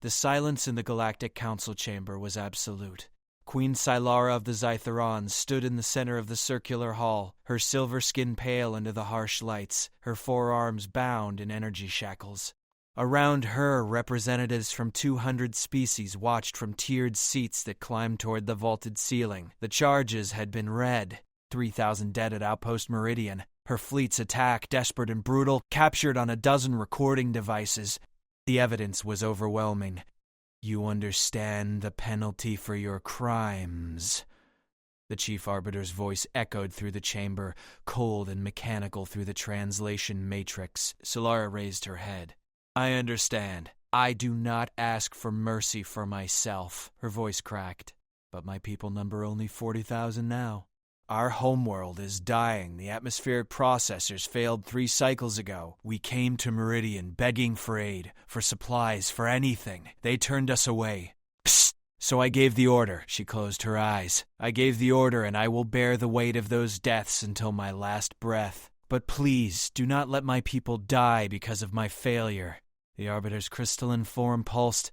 The silence in the Galactic Council chamber was absolute. Queen Sylara of the Zytharans stood in the center of the circular hall, her silver skin pale under the harsh lights, her forearms bound in energy shackles. Around her, representatives from 200 species watched from tiered seats that climbed toward the vaulted ceiling. The charges had been read. 3,000 dead at Outpost Meridian. Her fleet's attack, desperate and brutal, captured on a dozen recording devices. The evidence was overwhelming. You understand the penalty for your crimes. The Chief Arbiter's voice echoed through the chamber, cold and mechanical through the translation matrix. Sylara raised her head. I understand. I do not ask for mercy for myself. Her voice cracked. But my people number only 40,000 now. Our homeworld is dying. The atmospheric processors failed 3 cycles ago. We came to Meridian begging for aid, for supplies, for anything. They turned us away. Psst! So I gave the order. She closed her eyes. I gave the order, and I will bear the weight of those deaths until my last breath. But please, do not let my people die because of my failure. The Arbiter's crystalline form pulsed.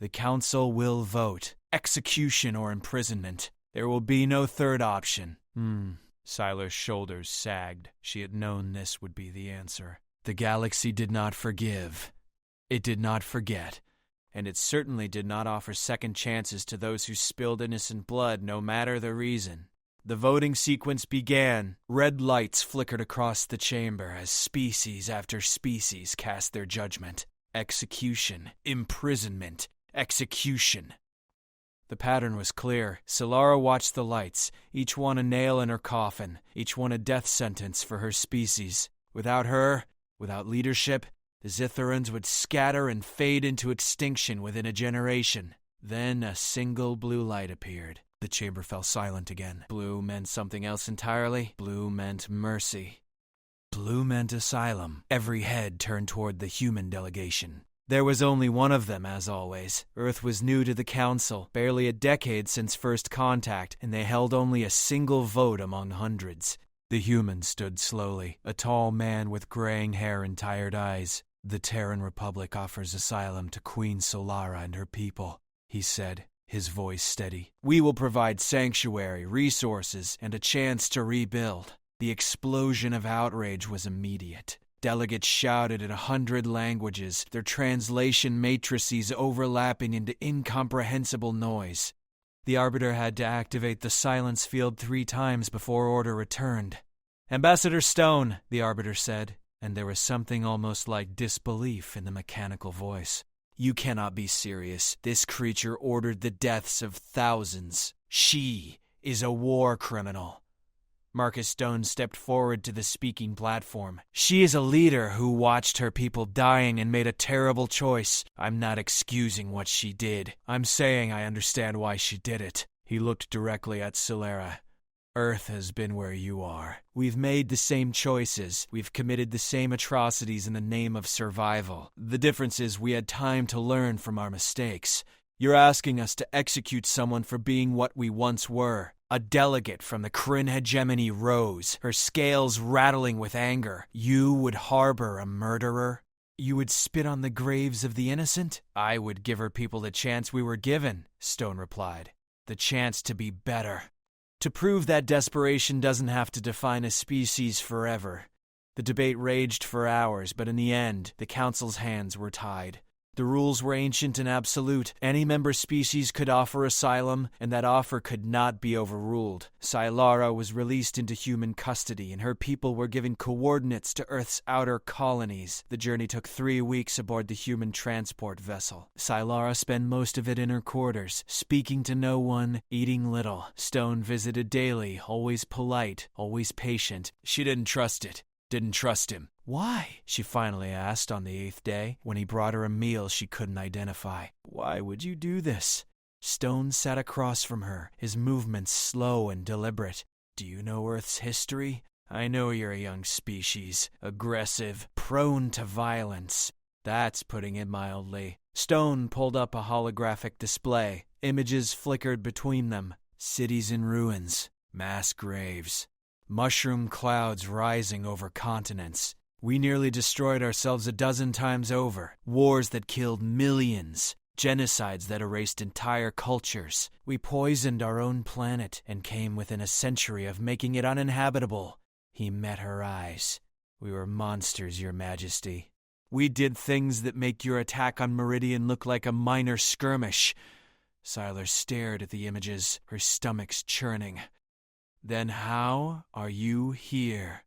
The Council will vote. Execution or imprisonment. There will be no third option. Sylar's shoulders sagged. She had known this would be the answer. The galaxy did not forgive. It did not forget. And it certainly did not offer second chances to those who spilled innocent blood, no matter the reason. The voting sequence began. Red lights flickered across the chamber as species after species cast their judgment. Execution. Imprisonment. Execution. The pattern was clear. Sylara watched the lights, each one a nail in her coffin, each one a death sentence for her species. Without her, without leadership, the Zytharans would scatter and fade into extinction within a generation. Then a single blue light appeared. The chamber fell silent again. Blue meant something else entirely. Blue meant mercy. Blue meant asylum. Every head turned toward the human delegation. There was only one of them, as always. Earth was new to the Council, barely a decade since first contact, and they held only a single vote among hundreds. The human stood slowly, a tall man with graying hair and tired eyes. The Terran Republic offers asylum to Queen Solara and her people, he said, his voice steady. We will provide sanctuary, resources, and a chance to rebuild. The explosion of outrage was immediate. Delegates shouted in 100 languages, their translation matrices overlapping into incomprehensible noise. The Arbiter had to activate the silence field 3 times before order returned. Ambassador Stone, the Arbiter said, and there was something almost like disbelief in the mechanical voice. You cannot be serious. This creature ordered the deaths of thousands. She is a war criminal. Marcus Stone stepped forward to the speaking platform. She is a leader who watched her people dying and made a terrible choice. I'm not excusing what she did. I'm saying I understand why she did it. He looked directly at Sylara. Earth has been where you are. We've made the same choices. We've committed the same atrocities in the name of survival. The difference is we had time to learn from our mistakes. You're asking us to execute someone for being what we once were. A delegate from the Kryn hegemony rose, her scales rattling with anger. You would harbor a murderer? You would spit on the graves of the innocent? I would give her people the chance we were given, Stone replied. The chance to be better. To prove that desperation doesn't have to define a species forever. The debate raged for hours, but in the end, the Council's hands were tied. The rules were ancient and absolute. Any member species could offer asylum, and that offer could not be overruled. Sylara was released into human custody, and her people were given coordinates to Earth's outer colonies. The journey took 3 weeks aboard the human transport vessel. Sylara spent most of it in her quarters, speaking to no one, eating little. Stone visited daily, always polite, always patient. She didn't trust it. Didn't trust him. Why? She finally asked on the 8th day, when he brought her a meal she couldn't identify. Why would you do this? Stone sat across from her, his movements slow and deliberate. Do you know Earth's history? I know you're a young species, aggressive, prone to violence. That's putting it mildly. Stone pulled up a holographic display. Images flickered between them. Cities in ruins, mass graves. Mushroom clouds rising over continents. We nearly destroyed ourselves a dozen times over. Wars that killed millions. genocides that erased entire cultures. We poisoned our own planet and came within a century of making it uninhabitable. He met her eyes. We were monsters, Your Majesty. We did things that make your attack on Meridian look like a minor skirmish. Sylar stared at the images, her stomach's churning. Then how are you here?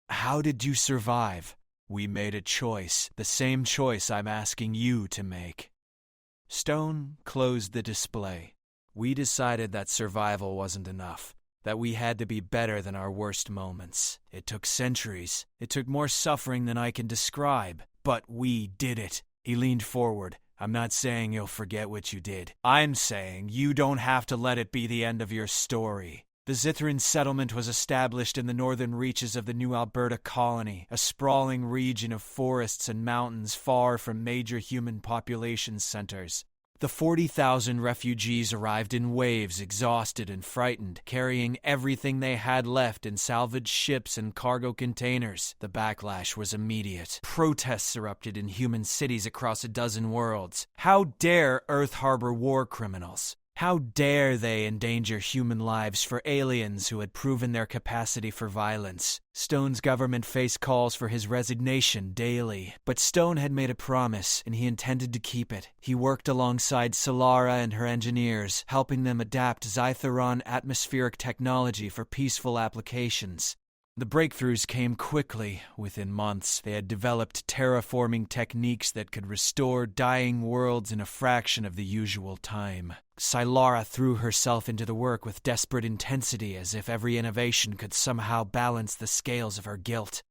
How did you survive? We made a choice, the same choice I'm asking you to make. Stone closed the display. We decided that survival wasn't enough, that we had to be better than our worst moments. It took centuries. It took more suffering than I can describe, but we did it. He leaned forward. I'm not saying you'll forget what you did. I'm saying you don't have to let it be the end of your story. The Zytharan settlement was established in the northern reaches of the New Alberta colony, a sprawling region of forests and mountains far from major human population centers. The 40,000 refugees arrived in waves, exhausted and frightened, carrying everything they had left in salvaged ships and cargo containers. The backlash was immediate. Protests erupted in human cities across a dozen worlds. How dare Earth harbor war criminals? How dare they endanger human lives for aliens who had proven their capacity for violence? Stone's government faced calls for his resignation daily, but Stone had made a promise, and he intended to keep it. He worked alongside Solara and her engineers, helping them adapt Zytharan atmospheric technology for peaceful applications. The breakthroughs came quickly. Within months, they had developed terraforming techniques that could restore dying worlds in a fraction of the usual time. Solara threw herself into the work with desperate intensity, as if every innovation could somehow balance the scales of her guilt.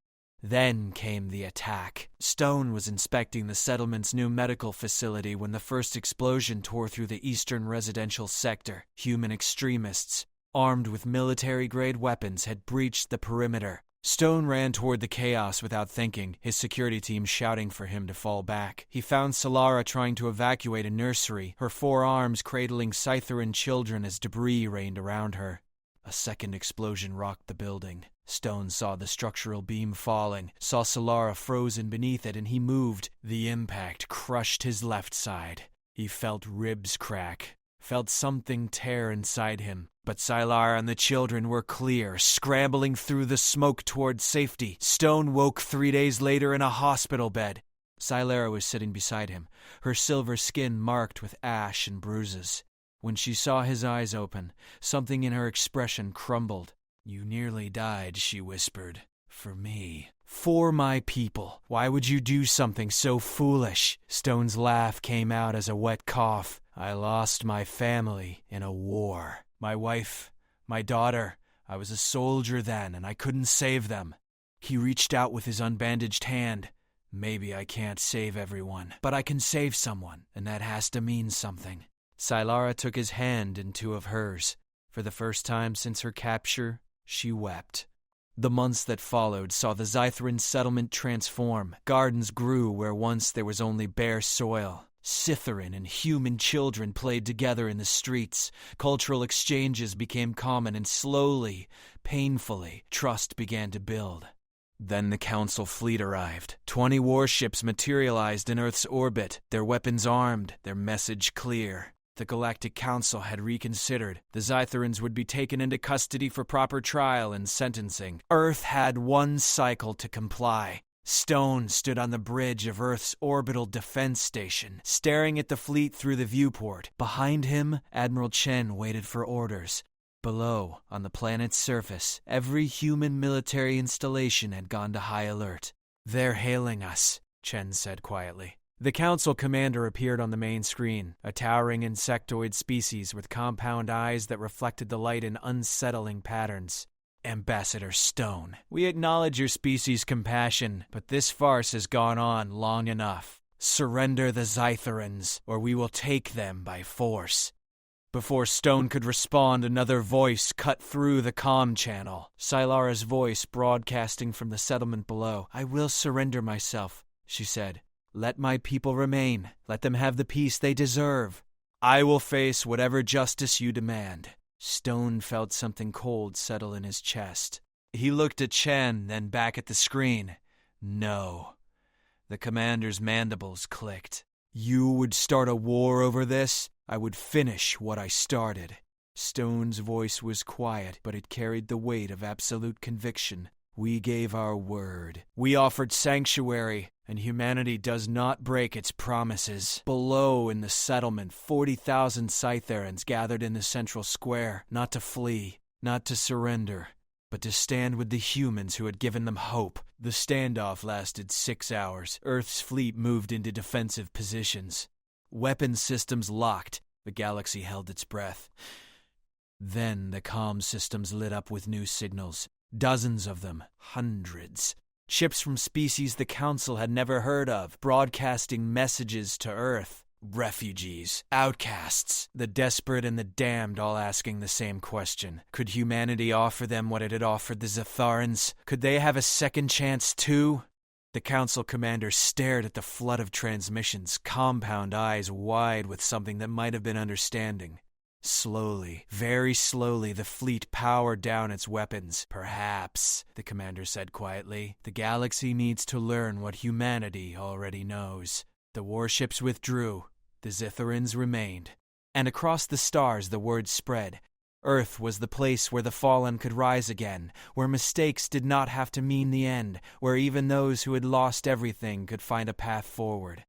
Then came the attack. Stone was inspecting the settlement's new medical facility when the first explosion tore through the eastern residential sector. Human extremists, armed with military-grade weapons, had breached the perimeter. Stone ran toward the chaos without thinking, his security team shouting for him to fall back. He found Solara trying to evacuate a nursery, her forearms cradling Zytharan children as debris rained around her. A second explosion rocked the building. Stone saw the structural beam falling, saw Solara frozen beneath it, and he moved. The impact crushed his left side. He felt ribs crack, felt something tear inside him. But Sylar and the children were clear, scrambling through the smoke toward safety. Stone woke 3 days later in a hospital bed. Sylara was sitting beside him, her silver skin marked with ash and bruises. When she saw his eyes open, something in her expression crumbled. "You nearly died," she whispered. "For me. For my people. Why would you do something so foolish?" Stone's laugh came out as a wet cough. "I lost my family in a war. My wife, my daughter. I was a soldier then, and I couldn't save them." He reached out with his unbandaged hand. "Maybe I can't save everyone, but I can save someone, and that has to mean something." Sylara took his hand in two of hers. For the first time since her capture, she wept. The months that followed saw the Zytharan settlement transform. Gardens grew where once there was only bare soil. Zytharan and human children played together in the streets. Cultural exchanges became common, and slowly, painfully, trust began to build. Then the Council fleet arrived. 20 warships materialized in Earth's orbit, their weapons armed, their message clear. The Galactic Council had reconsidered. The Zytharans would be taken into custody for proper trial and sentencing. Earth had one cycle to comply. Stone stood on the bridge of Earth's orbital defense station, staring at the fleet through the viewport. Behind him, Admiral Chen waited for orders. Below, on the planet's surface, every human military installation had gone to high alert. "They're hailing us," Chen said quietly. The Council commander appeared on the main screen, a towering insectoid species with compound eyes that reflected the light in unsettling patterns. "Ambassador Stone, we acknowledge your species' compassion, but this farce has gone on long enough. Surrender the Zytharans, or we will take them by force." Before Stone could respond, another voice cut through the comm channel. Sylara's voice broadcasting from the settlement below. "I will surrender myself," she said. "Let my people remain. Let them have the peace they deserve. I will face whatever justice you demand." Stone felt something cold settle in his chest. He looked at Chen, then back at the screen. No. The commander's mandibles clicked. You would start a war over this? I would finish what I started. Stone's voice was quiet, but it carried the weight of absolute conviction. We gave our word. We offered sanctuary, and humanity does not break its promises. Below in the settlement, 40,000 Zytharans gathered in the central square, not to flee, not to surrender, but to stand with the humans who had given them hope. The standoff lasted 6 hours. Earth's fleet moved into defensive positions. Weapon systems locked. The galaxy held its breath. Then the comm systems lit up with new signals. Dozens of them, hundreds. Ships from species the Council had never heard of, broadcasting messages to Earth. Refugees, outcasts, the desperate and the damned all asking the same question. Could humanity offer them what it had offered the Zytharans? Could they have a second chance too? The Council commander stared at the flood of transmissions, compound eyes wide with something that might have been understanding. Slowly, very slowly, the fleet powered down its weapons. Perhaps, the commander said quietly, the galaxy needs to learn what humanity already knows. The warships withdrew. The Zytharans remained. And across the stars the word spread. Earth was the place where the fallen could rise again, where mistakes did not have to mean the end, where even those who had lost everything could find a path forward.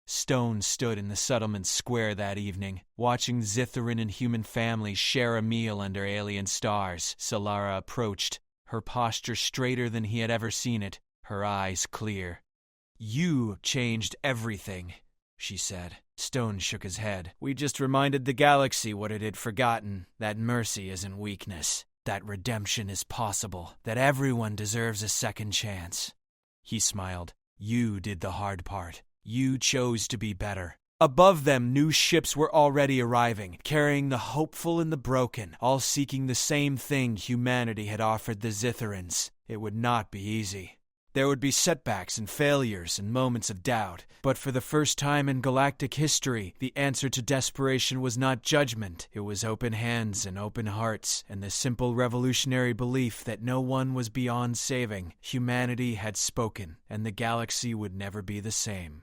Stone stood in the settlement square that evening, watching Zytharan and human families share a meal under alien stars. Solara approached, her posture straighter than he had ever seen it, her eyes clear. "You changed everything," she said. Stone shook his head. "We just reminded the galaxy what it had forgotten, that mercy isn't weakness, that redemption is possible, that everyone deserves a second chance." He smiled. "You did the hard part. You chose to be better." Above them, new ships were already arriving, carrying the hopeful and the broken, all seeking the same thing humanity had offered the Zytharans. It would not be easy. There would be setbacks and failures and moments of doubt, but for the first time in galactic history, the answer to desperation was not judgment. It was open hands and open hearts, and the simple revolutionary belief that no one was beyond saving. Humanity had spoken, and the galaxy would never be the same.